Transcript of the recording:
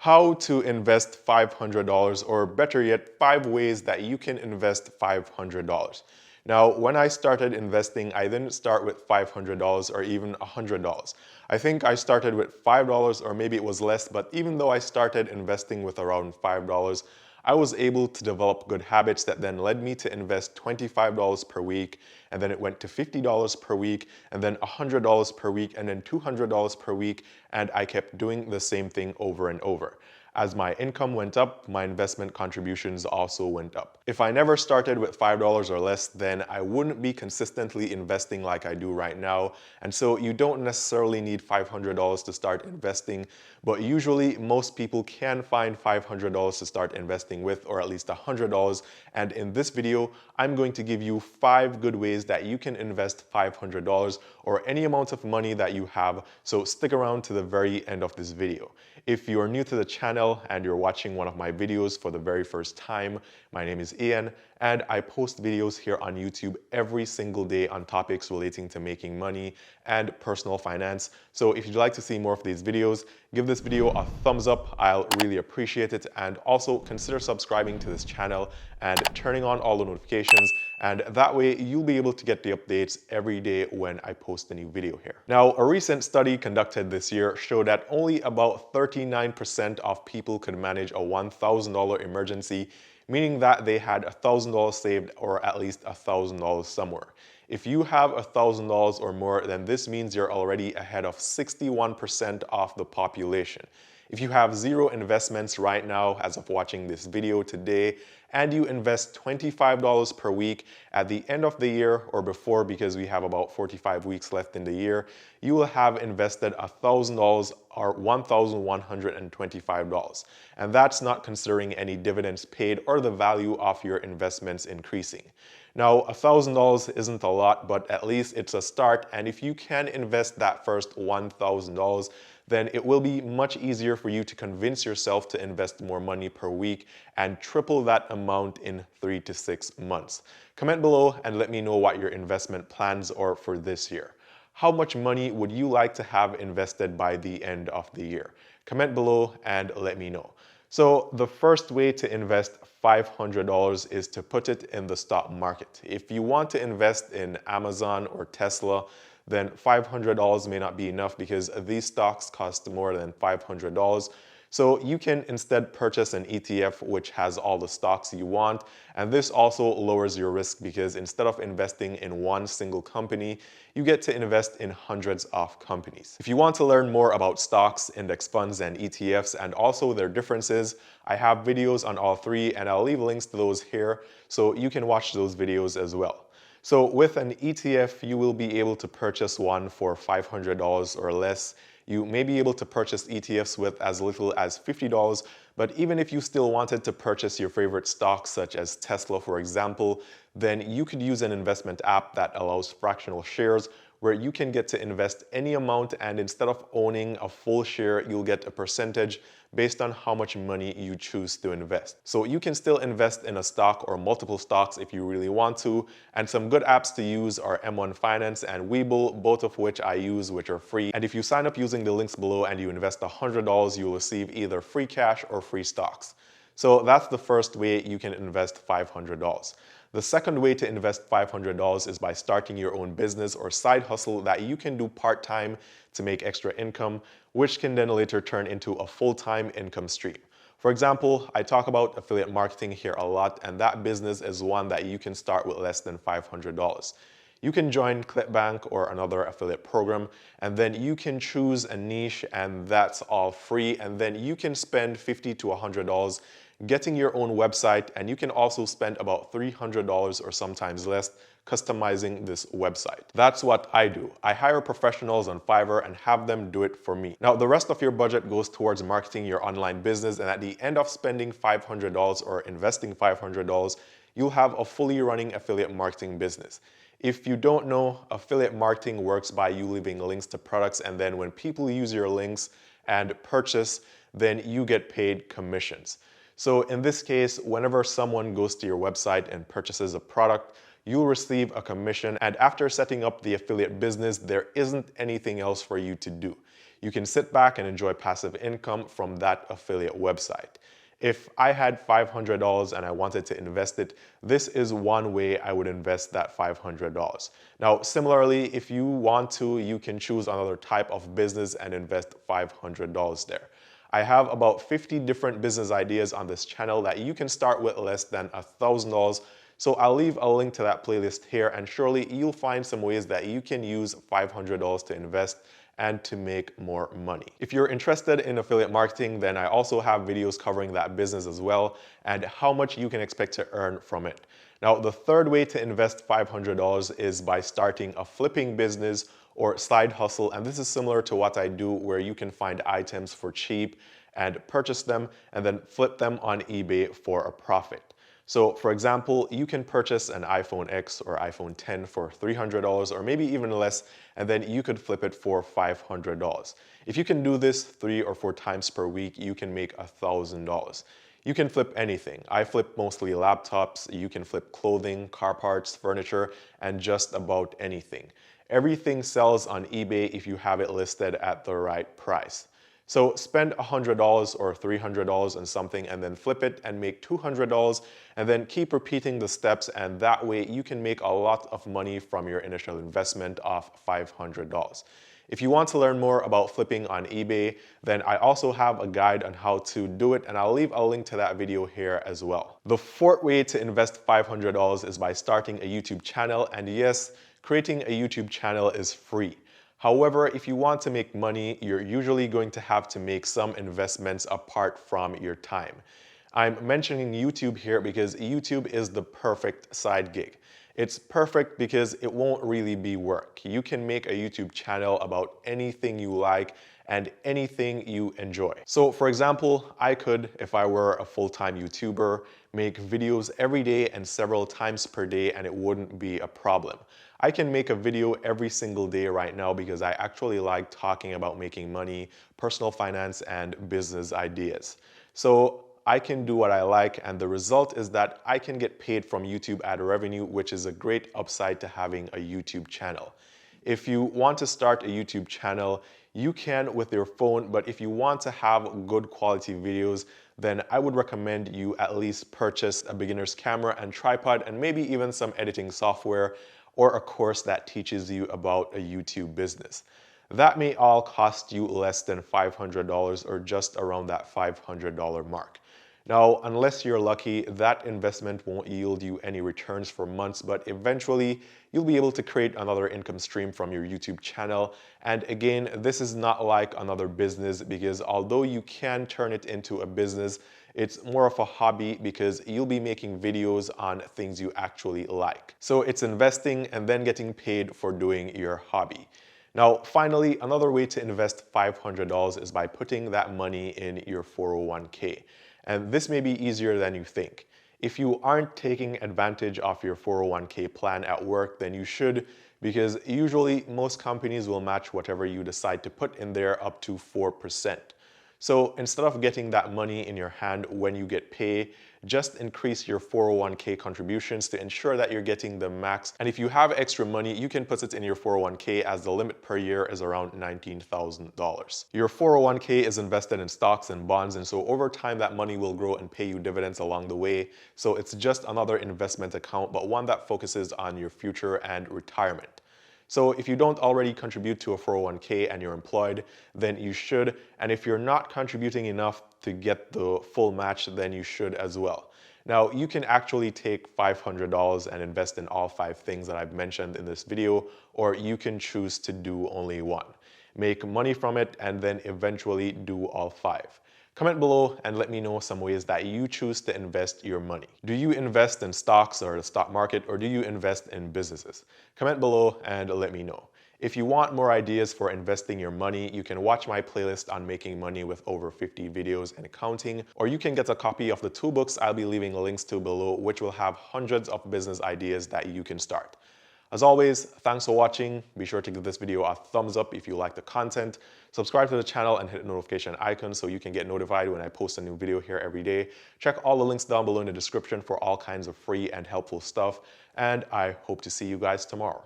How to invest $500, or better yet, 5 ways that you can invest $500. Now, when I started investing, I didn't start with $500 or even $100. I think I started with $5 or maybe it was less, but even though I started investing with around $5, I was able to develop good habits that then led me to invest $25 per week, and then it went to $50 per week, and then $100 per week, and then $200 per week, and I kept doing the same thing over and over. As my income went up, my investment contributions also went up. If I never started with $5 or less, then I wouldn't be consistently investing like I do right now. And so you don't necessarily need $500 to start investing, but usually most people can find $500 to start investing with, or at least $100. And in this video, I'm going to give you 5 good ways that you can invest $500 or any amount of money that you have. So stick around to the very end of this video. If you are new to the channel and you're watching one of my videos for the very first time, my name is Ian and I post videos here on YouTube every single day on topics relating to making money and personal finance. So if you'd like to see more of these videos, give this video a thumbs up. I'll really appreciate it. And also consider subscribing to this channel and turning on all the notifications. And that way you'll be able to get the updates every day when I post a new video here. Now, a recent study conducted this year showed that only about 39% of people could manage a $1,000 emergency, meaning that they had $1,000 saved or at least $1,000 somewhere. If you have $1,000 or more, then this means you're already ahead of 61% of the population. If you have 0 investments right now as of watching this video today, and you invest $25 per week at the end of the year or before, because we have about 45 weeks left in the year, you will have invested $1,000 or $1,125. And that's not considering any dividends paid or the value of your investments increasing. Now, $1,000 isn't a lot, but at least it's a start. And if you can invest that first $1,000, then it will be much easier for you to convince yourself to invest more money per week and triple that amount in 3 to 6 months. Comment below and let me know what your investment plans are for this year. How much money would you like to have invested by the end of the year? Comment below and let me know. So the first way to invest $500 is to put it in the stock market. If you want to invest in Amazon or Tesla, then $500 may not be enough because these stocks cost more than $500. So you can instead purchase an ETF which has all the stocks you want. And this also lowers your risk because instead of investing in one single company, you get to invest in hundreds of companies. If you want to learn more about stocks, index funds, and ETFs, and also their differences, I have videos on all 3 and I'll leave links to those here so you can watch those videos as well. So with an ETF, you will be able to purchase one for $500 or less. You may be able to purchase ETFs with as little as $50, but even if you still wanted to purchase your favorite stocks, such as Tesla, for example, then you could use an investment app that allows fractional shares where you can get to invest any amount, and instead of owning a full share, you'll get a percentage based on how much money you choose to invest. So you can still invest in a stock or multiple stocks if you really want to, and some good apps to use are M1 Finance and WEBULL, both of which I use, which are free. And if you sign up using the links below and you invest $100, you'll receive either free cash or free stocks. So that's the first way you can invest $500. The second way to invest $500 is by starting your own business or side hustle that you can do part-time to make extra income, which can then later turn into a full-time income stream. For example, I talk about affiliate marketing here a lot, and that business is one that you can start with less than $500. You can join ClipBank or another affiliate program, and then you can choose a niche, and that's all free. And then you can spend $50 to $100 getting your own website, and you can also spend about $300 or sometimes less customizing this website. That's what I do. I hire professionals on Fiverr and have them do it for me. Now, the rest of your budget goes towards marketing your online business, and at the end of spending $500 or investing $500, you'll have a fully running affiliate marketing business. If you don't know, affiliate marketing works by you leaving links to products, and then when people use your links and purchase, then you get paid commissions. So in this case, whenever someone goes to your website and purchases a product, you'll receive a commission, and after setting up the affiliate business, there isn't anything else for you to do. You can sit back and enjoy passive income from that affiliate website. If I had $500 and I wanted to invest it, this is one way I would invest that $500. Now, similarly, if you want to, you can choose another type of business and invest $500 there. I have about 50 different business ideas on this channel that you can start with less than $1,000. So I'll leave a link to that playlist here, and surely you'll find some ways that you can use $500 to invest and to make more money. If you're interested in affiliate marketing, then I also have videos covering that business as well and how much you can expect to earn from it. Now, the third way to invest $500 is by starting a flipping business or side hustle, and this is similar to what I do, where you can find items for cheap and purchase them and then flip them on eBay for a profit. So for example, you can purchase an iPhone X or iPhone X for $300 or maybe even less, and then you could flip it for $500. If you can do this 3 or 4 times per week, you can make $1,000. You can flip anything. I flip mostly laptops. You can flip clothing, car parts, furniture, and just about anything. Everything sells on eBay if you have it listed at the right price. So spend $100 or $300 on something and then flip it and make $200, and then keep repeating the steps, and that way you can make a lot of money from your initial investment of $500. If you want to learn more about flipping on eBay, then I also have a guide on how to do it, and I'll leave a link to that video here as well. The fourth way to invest $500 is by starting a YouTube channel, and yes, creating a YouTube channel is free. However, if you want to make money, you're usually going to have to make some investments apart from your time. I'm mentioning YouTube here because YouTube is the perfect side gig. It's perfect because it won't really be work. You can make a YouTube channel about anything you like and anything you enjoy. So for example, I could, if I were a full-time YouTuber, make videos every day and several times per day, and it wouldn't be a problem. I can make a video every single day right now because I actually like talking about making money, personal finance, and business ideas. So I can do what I like, and the result is that I can get paid from YouTube ad revenue, which is a great upside to having a YouTube channel. If you want to start a YouTube channel, you can with your phone, but if you want to have good quality videos, then I would recommend you at least purchase a beginner's camera and tripod, and maybe even some editing software, or a course that teaches you about a YouTube business. That may all cost you less than $500 or just around that $500 mark. Now, unless you're lucky, that investment won't yield you any returns for months, but eventually you'll be able to create another income stream from your YouTube channel. And again, this is not like another business, because although you can turn it into a business, it's more of a hobby because you'll be making videos on things you actually like. So it's investing and then getting paid for doing your hobby. Now, finally, another way to invest $500 is by putting that money in your 401k. And this may be easier than you think. If you aren't taking advantage of your 401k plan at work, then you should, because usually most companies will match whatever you decide to put in there up to 4%. So instead of getting that money in your hand when you get paid, just increase your 401k contributions to ensure that you're getting the max. And if you have extra money, you can put it in your 401k, as the limit per year is around $19,000. Your 401k is invested in stocks and bonds, and so over time that money will grow and pay you dividends along the way. So it's just another investment account, but one that focuses on your future and retirement. So if you don't already contribute to a 401k and you're employed, then you should. And if you're not contributing enough to get the full match, then you should as well. Now, you can actually take $500 and invest in all 5 things that I've mentioned in this video, or you can choose to do only one. Make money from it and then eventually do all 5. Comment below and let me know some ways that you choose to invest your money. Do you invest in stocks or the stock market, or do you invest in businesses? Comment below and let me know. If you want more ideas for investing your money, you can watch my playlist on making money with over 50 videos and counting, or you can get a copy of the 2 books I'll be leaving links to below, which will have hundreds of business ideas that you can start. As always, thanks for watching. Be sure to give this video a thumbs up if you like the content. Subscribe to the channel and hit the notification icon so you can get notified when I post a new video here every day. Check all the links down below in the description for all kinds of free and helpful stuff. And I hope to see you guys tomorrow.